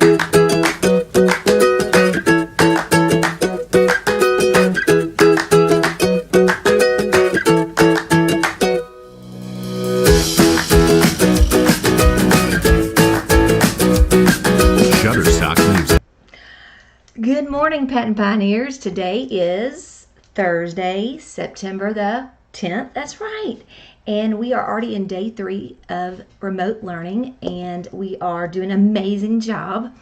Good morning, Patton Pioneers. Today is Thursday, September the 10th. That's right. And we are already in day 3 of remote learning, and we are doing an amazing job.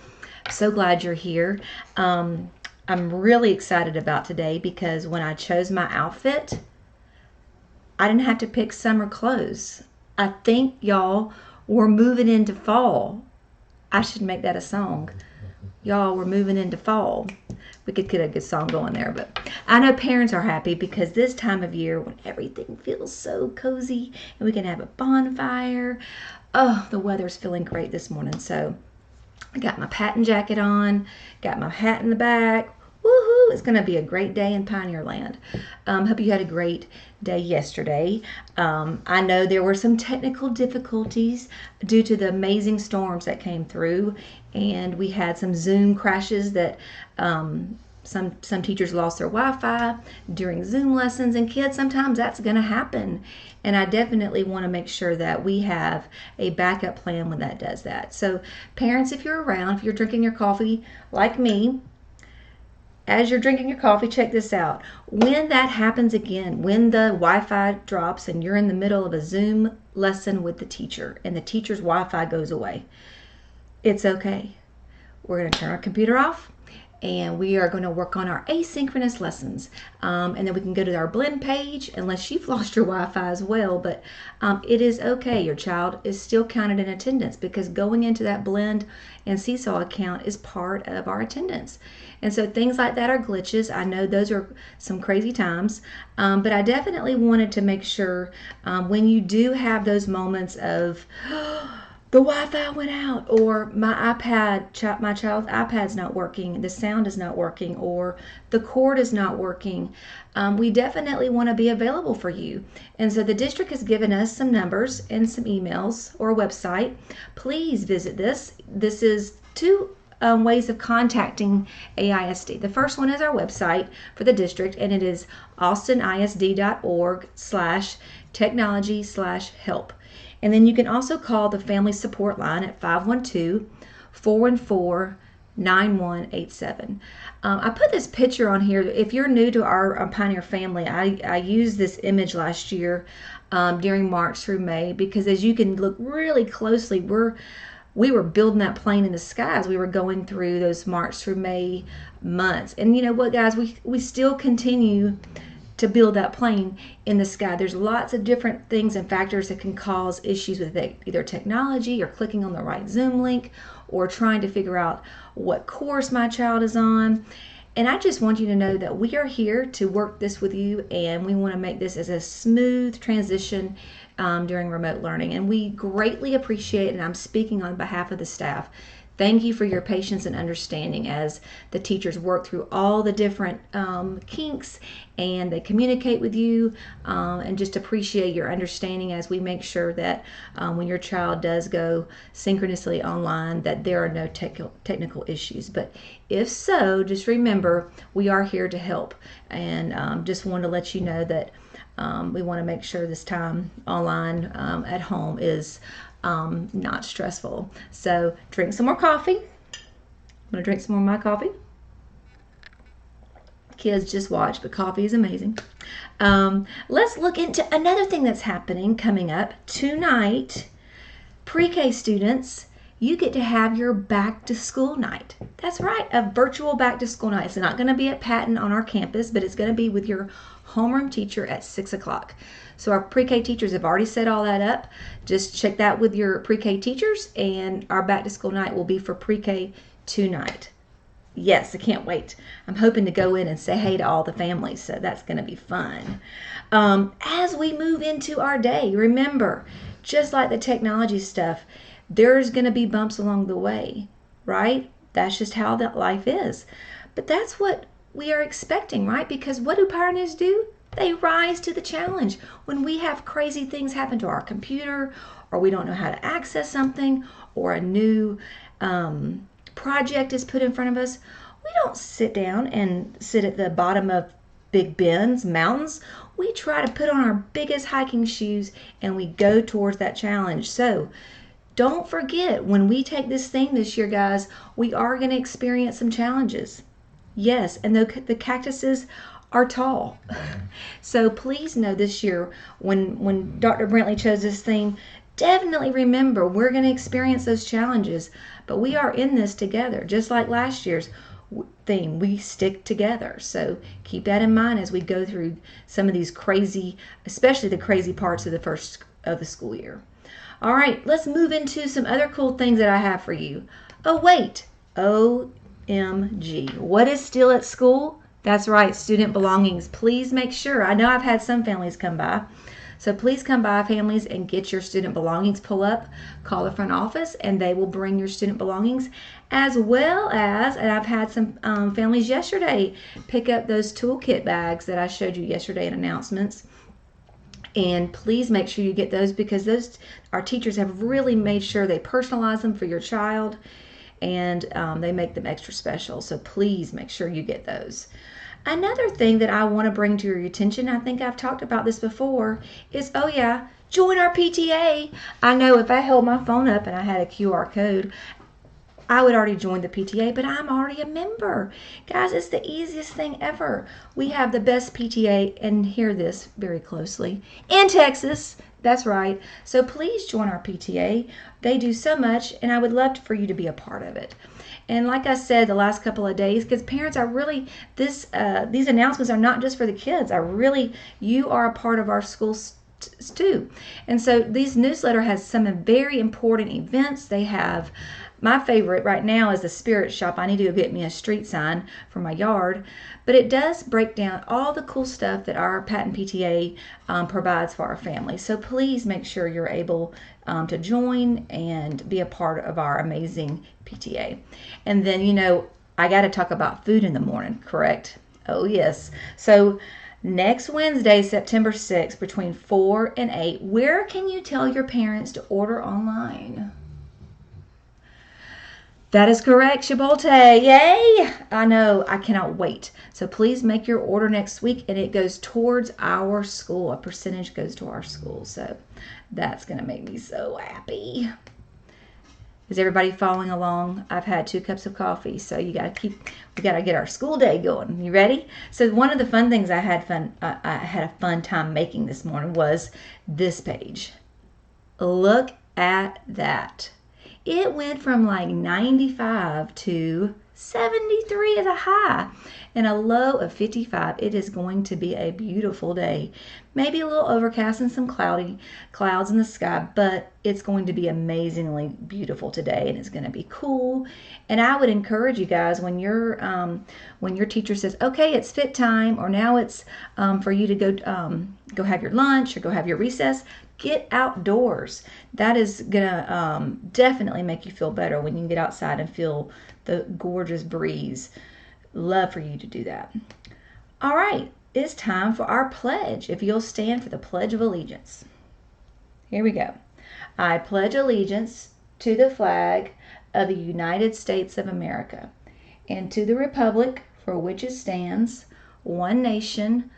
So glad you're here. I'm really excited about today because when I chose my outfit, I didn't have to pick summer clothes. I think, y'all, we're moving into fall. I should make that a song. Y'all, we're moving into fall. We could get a good song going there, but I know parents are happy because this time of year when everything feels so cozy and we can have a bonfire. Oh, the weather's feeling great this morning. So I got my Patton jacket on, got my hat in the back. Woohoo! It's going to be a great day in Pioneer Land. Hope you had a great day yesterday. I know there were some technical difficulties due to the amazing storms that came through, and we had some Zoom crashes that some teachers lost their Wi-Fi during Zoom lessons, and kids, sometimes that's going to happen. And I definitely want to make sure that we have a backup plan when that does that. So parents, if you're around, if you're drinking your coffee like me, as you're drinking your coffee, check this out. When that happens again, when the Wi-Fi drops and you're in the middle of a Zoom lesson with the teacher and the teacher's Wi-Fi goes away, it's okay. We're going to turn our computer off and we are going to work on our asynchronous lessons. And then we can go to our blend page unless you've lost your Wi-Fi as well. But it is okay. Your child is still counted in attendance because going into that blend and Seesaw account is part of our attendance. And so things like that are glitches. I know those are some crazy times, but I definitely wanted to make sure when you do have those moments of the Wi-Fi went out, or my child's iPad's not working, the sound is not working, or the cord is not working, we definitely want to be available for you. And so the district has given us some numbers and some emails or a website. Please visit this. This is 2 ways of contacting AISD. The first one is our website for the district, and it is austinisd.org/technology/help. And then you can also call the Family Support Line at 512-414-9187. I put this picture on here. If you're new to our Pioneer family, I used this image last year during March through May because as you can look really closely, we were building that plane in the sky as we were going through those March through May months. And you know what, guys, we still continue to build that plane in the sky. There's lots of different things and factors that can cause issues with either technology or clicking on the right Zoom link or trying to figure out what course my child is on. And I just want you to know that we are here to work this with you, and we want to make this as a smooth transition during remote learning. And we greatly appreciate, and I'm speaking on behalf of the staff, thank you for your patience and understanding as the teachers work through all the different kinks and they communicate with you, and just appreciate your understanding as we make sure that when your child does go synchronously online that there are no technical issues. But if so, just remember we are here to help, and just want to let you know that we want to make sure this time online at home is not stressful. So drink some more coffee. I'm going to drink some more of my coffee. Kids, just watch, but coffee is amazing. Let's look into another thing that's happening coming up tonight. Pre-K students, you get to have your back to school night. That's right, a virtual back to school night. It's not going to be at Patton on our campus, but it's going to be with your homeroom teacher at 6 o'clock. So our pre-K teachers have already set all that up. Just check that with your pre-K teachers, and our back to school night will be for pre-K tonight. Yes, I can't wait. I'm hoping to go in and say hey to all the families, so that's going to be fun. As we move into our day, remember, just like the technology stuff, there's going to be bumps along the way, right? That's just how that life is. But that's what we are expecting, right? Because what do pioneers do? They rise to the challenge. When we have crazy things happen to our computer, or we don't know how to access something, or a new project is put in front of us, we don't sit down and sit at the bottom of Big Bends, mountains. We try to put on our biggest hiking shoes and we go towards that challenge. So don't forget, when we take this theme this year, guys, we are going to experience some challenges. Yes, and the cactuses are tall. So please know this year, when Dr. Brentley chose this theme, definitely remember we're going to experience those challenges, but we are in this together. Just like last year's theme, we stick together. So keep that in mind as we go through some of these crazy, especially the crazy parts of the first of the school year. All right, let's move into some other cool things that I have for you. Oh wait, OMG, what is still at school? That's right, student belongings. Please make sure. I know I've had some families come by. So please come by, families, and get your student belongings. Pull up, call the front office, and they will bring your student belongings, as well as, and I've had some families yesterday pick up those toolkit bags that I showed you yesterday in announcements. And please make sure you get those, because our teachers have really made sure they personalize them for your child, and they make them extra special. So please make sure you get those. Another thing that I want to bring to your attention, I think I've talked about this before, is, oh yeah, join our PTA. I know if I held my phone up and I had a QR code, I would already join the PTA, but I'm already a member. Guys, it's the easiest thing ever. We have the best PTA, and hear this very closely, in Texas. That's right. So please join our PTA. They do so much, and I would love for you to be a part of it. And like I said the last couple of days, because parents are really, these announcements are not just for the kids. You are a part of our schools too. And so these newsletter has some very important events. They have, my favorite right now is the Spirit Shop. I need to go get me a street sign for my yard. But it does break down all the cool stuff that our Patton PTA provides for our family. So please make sure you're able to join and be a part of our amazing PTA. And then, I got to talk about food in the morning, correct? Oh, yes. So next Wednesday, September 6th, between 4 and 8, where can you tell your parents to order online? That is correct, Chipotle. Yay! I know. I cannot wait. So please make your order next week, and it goes towards our school. A percentage goes to our school. So that's going to make me so happy. Is everybody following along? I've had 2 cups of coffee, so we got to get our school day going. You ready? So one of the fun things I had a fun time making this morning was this page. Look at that. It went from like 95 to 73 as a high and a low of 55. It is going to be a beautiful day. Maybe a little overcast and some clouds in the sky, but it's going to be amazingly beautiful today, and it's going to be cool. And I would encourage you guys, when your teacher says, okay, it's fit time, or now it's for you to go have your lunch or go have your recess, get outdoors. That is gonna definitely make you feel better when you can get outside and feel the gorgeous breeze. Love for you to do that. All right, it's time for our pledge. If you'll stand for the Pledge of Allegiance. Here we go. I pledge allegiance to the flag of the United States of America and to the republic for which it stands, one nation,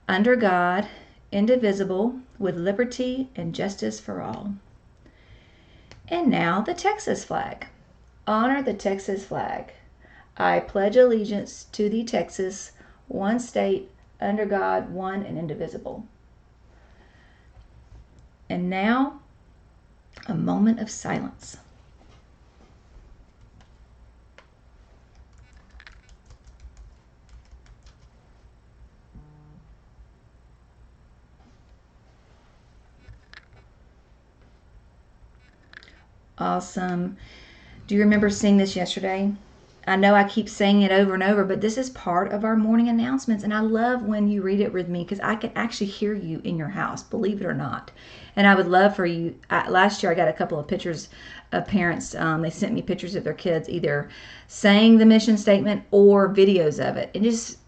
under God, indivisible, with liberty and justice for all. And now the Texas flag. Honor the Texas flag. I pledge allegiance to the Texas, one state, under God, one and indivisible. And now, a moment of silence. Awesome. Do you remember seeing this yesterday? I know I keep saying it over and over, but this is part of our morning announcements, and I love when you read it with me because I can actually hear you in your house, believe it or not. And I would love for you, last year I got a couple of pictures of parents, they sent me pictures of their kids either saying the mission statement or videos of it, and just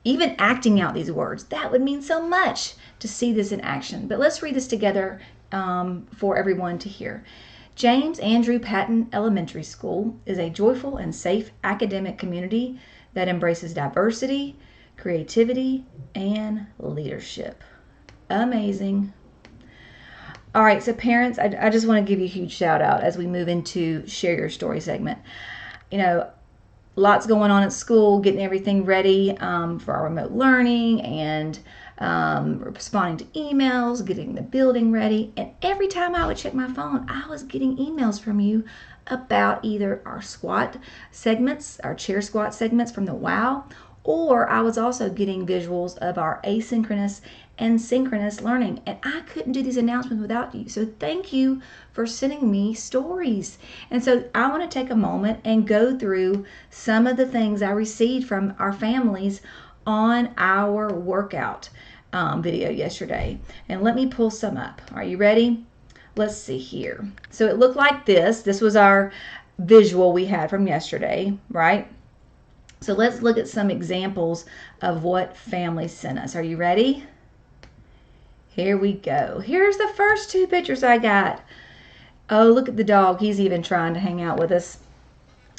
even acting out these words. That would mean so much to see this in action. But let's read this together for everyone to hear. James Andrew Patton Elementary School is a joyful and safe academic community that embraces diversity, creativity, and leadership. Amazing. All right, so parents, I just want to give you a huge shout out as we move into Share Your Story segment. You know, lots going on at school, getting everything ready for our remote learning and responding to emails, getting the building ready. And every time I would check my phone, I was getting emails from you about either our squat segments, our chair squat segments from the WOW, or I was also getting visuals of our asynchronous and synchronous learning. And I couldn't do these announcements without you. So thank you for sending me stories. And so I want to take a moment and go through some of the things I received from our families on our workout video yesterday. And let me pull some up. Are you ready? Let's see here. So it looked like this. This was our visual we had from yesterday, right? So let's look at some examples of what families sent us. Are you ready? Here we go. Here's the first two pictures I got. Oh, look at the dog. He's even trying to hang out with us.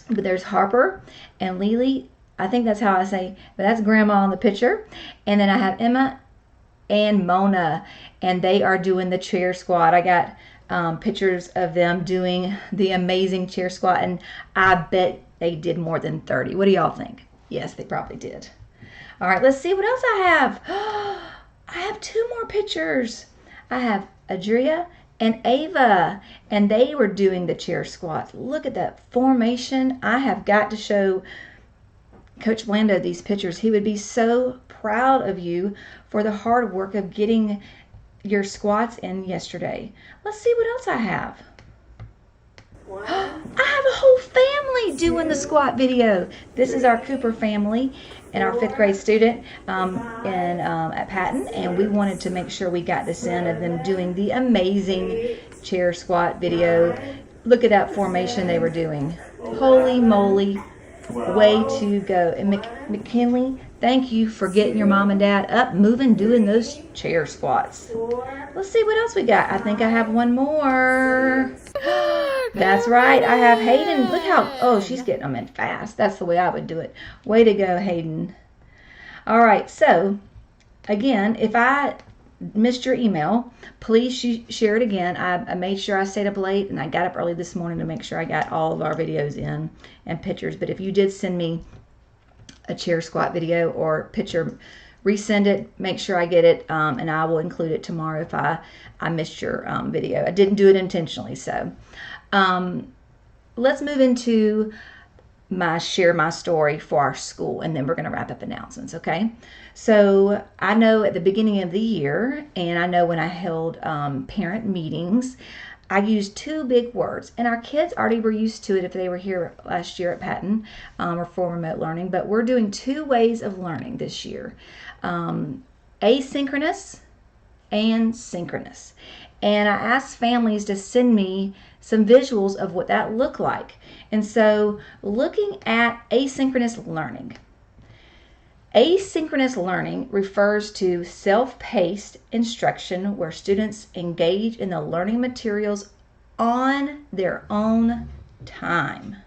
But there's Harper and Lily. I think that's how I say, but that's Grandma in the picture. And then I have Emma and Mona, and they are doing the chair squat. I got pictures of them doing the amazing chair squat, and I bet they did more than 30. What do y'all think? Yes, they probably did. All right, let's see what else I have. I have two more pictures. I have Adria and Ava, and they were doing the chair squats. Look at that formation. I have got to show Coach Blando these pictures. He would be so proud of you for the hard work of getting your squats in yesterday. Let's see what else I have. I have a whole family doing the squat video. This is our Cooper family and our 5th grade student at Patton, and we wanted to make sure we got this in of them doing the amazing chair squat video. Look at that formation they were doing. Holy moly, way to go. And McKinley, thank you for getting your mom and dad up, moving, doing those chair squats. Let's see what else we got. I think I have one more. That's right. I have Hayden. Look how, she's getting them in fast. That's the way I would do it. Way to go, Hayden. All right. So, again, if I missed your email, please share it again. I made sure I stayed up late, and I got up early this morning to make sure I got all of our videos in and pictures. But if you did send me a chair squat video or picture, resend it, make sure I get it, and I will include it tomorrow if I missed your video. I didn't do it intentionally. So let's move into share my story for our school, and then we're going to wrap up announcements, okay? So I know at the beginning of the year, and I know when I held parent meetings, I used two big words, and our kids already were used to it if they were here last year at Patton or for remote learning, but we're doing two ways of learning this year, asynchronous and synchronous. And I asked families to send me some visuals of what that looked like. And so looking at asynchronous learning. Asynchronous learning refers to self-paced instruction where students engage in the learning materials on their own time,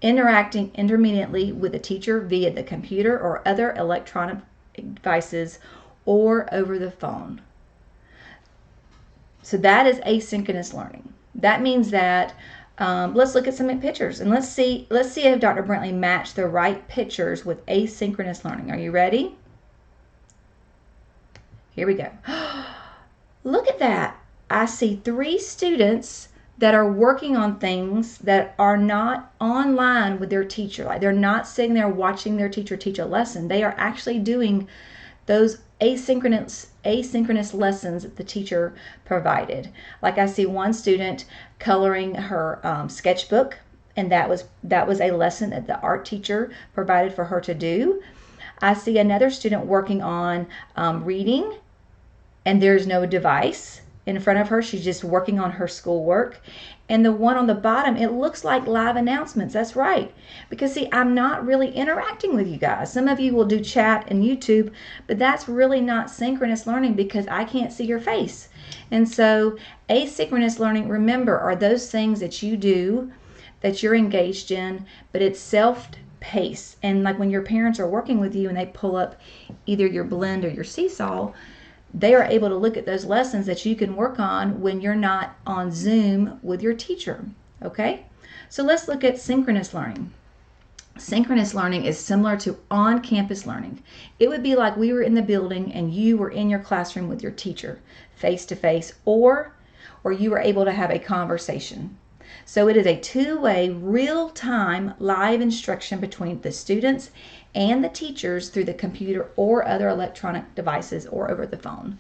interacting intermittently with the teacher via the computer or other electronic devices or over the phone. So that is asynchronous learning. That means that let's look at some pictures, and let's see if Dr. Brentley matched the right pictures with asynchronous learning. Are you ready? Here we go. Look at that. I see 3 students that are working on things that are not online with their teacher. Like, they're not sitting there watching their teacher teach a lesson. They are actually doing those asynchronous lessons that the teacher provided. Like, I see one student coloring her sketchbook, and that was a lesson that the art teacher provided for her to do. I see another student working on reading, and there's no device. in front of her. She's just working on her schoolwork. And the one on the bottom, it looks like live announcements. That's right. Because see, I'm not really interacting with you guys. Some of you will do chat and YouTube, but that's really not synchronous learning because I can't see your face. And so asynchronous learning, remember, are those things that you do, that you're engaged in, but it's self-paced. And like when your parents are working with you and they pull up either your Blend or your Seesaw, they are able to look at those lessons that you can work on when you're not on Zoom with your teacher. Okay? So let's look at synchronous learning. Synchronous learning is similar to on-campus learning. It would be like we were in the building and you were in your classroom with your teacher, face-to-face, or you were able to have a conversation. So it is a two-way, real-time, live instruction between the students and the teachers through the computer or other electronic devices or over the phone.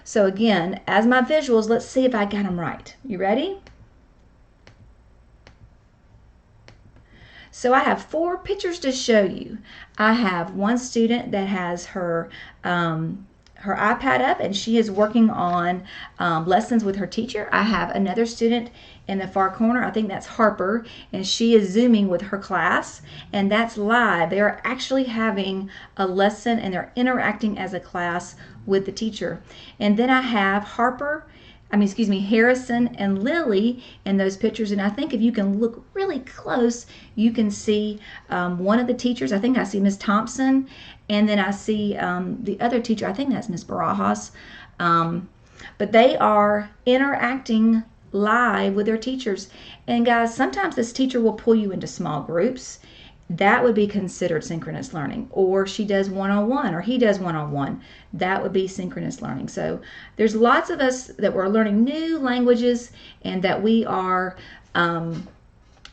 So again, as my visuals, let's see if I got them right. You ready? So I have 4 pictures to show you. I have one student that has her iPad up and she is working on lessons with her teacher. I have another student in the far corner, I think that's Harper, and she is Zooming with her class, and that's live. They are actually having a lesson and they're interacting as a class with the teacher. And then I have Harrison and Lily in those pictures, and I think if you can look really close, you can see one of the teachers. I think I see Miss Thompson, and then I see the other teacher. I think that's Miss Barajas. But they are interacting live with their teachers. And guys, sometimes this teacher will pull you into small groups. That would be considered synchronous learning. Or she does one-on-one, or he does one-on-one. That would be synchronous learning. So there's lots of us that we're learning new languages and that we are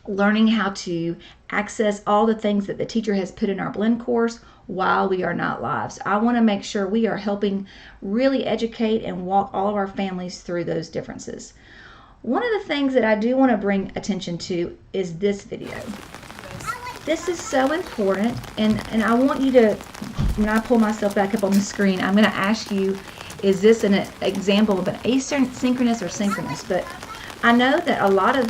learning how to access all the things that the teacher has put in our Blend course while we are not live. So I want to make sure we are helping really educate and walk all of our families through those differences. One of the things that I do want to bring attention to is this video. This is so important, and I want you to, when I pull myself back up on the screen, I'm going to ask you, is this an example of an asynchronous or synchronous? But I know that a lot of,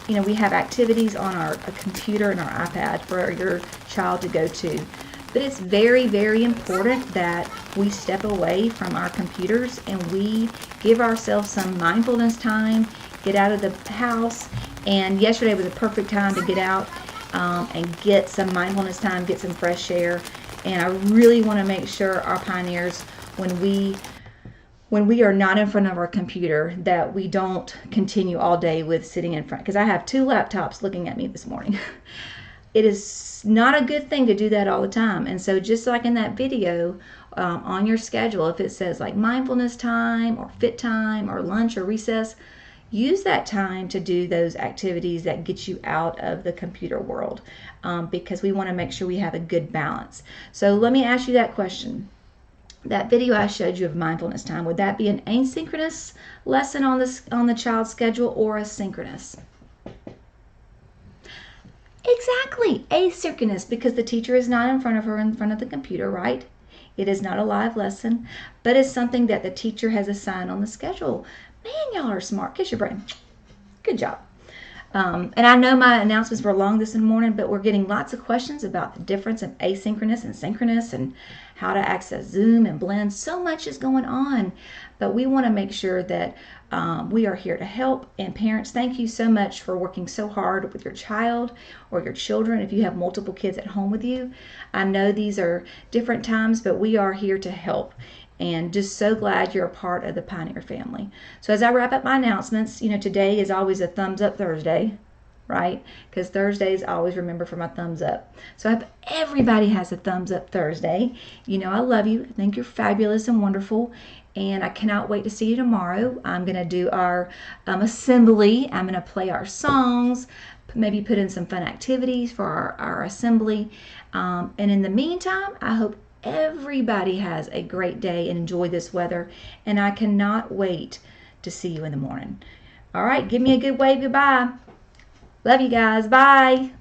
we have activities on a computer and our iPad for your child to go to. But it's very, very important that we step away from our computers and we give ourselves some mindfulness time, get out of the house. And yesterday was a perfect time to get out and get some mindfulness time, get some fresh air. And I really want to make sure our pioneers, when we are not in front of our computer, that we don't continue all day with sitting in front. Because I have 2 laptops looking at me this morning. It is not a good thing to do that all the time. And so just like in that video, on your schedule, if it says like mindfulness time or fit time or lunch or recess, use that time to do those activities that get you out of the computer world, because we want to make sure we have a good balance. So let me ask you that question. That video I showed you of mindfulness time, would that be an asynchronous lesson on the child's schedule or a synchronous? Exactly, asynchronous, because the teacher is not in front of her, in front of the computer, right? It is not a live lesson, but it's something that the teacher has assigned on the schedule. Man, y'all are smart. Kiss your brain. Good job. And I know my announcements were long this morning, but we're getting lots of questions about the difference in asynchronous and synchronous and how to access Zoom and Blend. So much is going on, but we want to make sure that we are here to help. And parents, thank you so much for working so hard with your child or your children if you have multiple kids at home with you. I know these are different times, but we are here to help. And just so glad you're a part of the Pioneer family. So as I wrap up my announcements, today is always a thumbs up Thursday, right? Because Thursdays I always remember for my thumbs up. So I hope everybody has a thumbs up Thursday. I love you. I think you're fabulous and wonderful. And I cannot wait to see you tomorrow. I'm going to do our assembly. I'm going to play our songs, maybe put in some fun activities for our assembly. And in the meantime, I hope everybody has a great day and enjoy this weather, and I cannot wait to see you in the morning. All right, give me a good wave goodbye. Love you guys. Bye.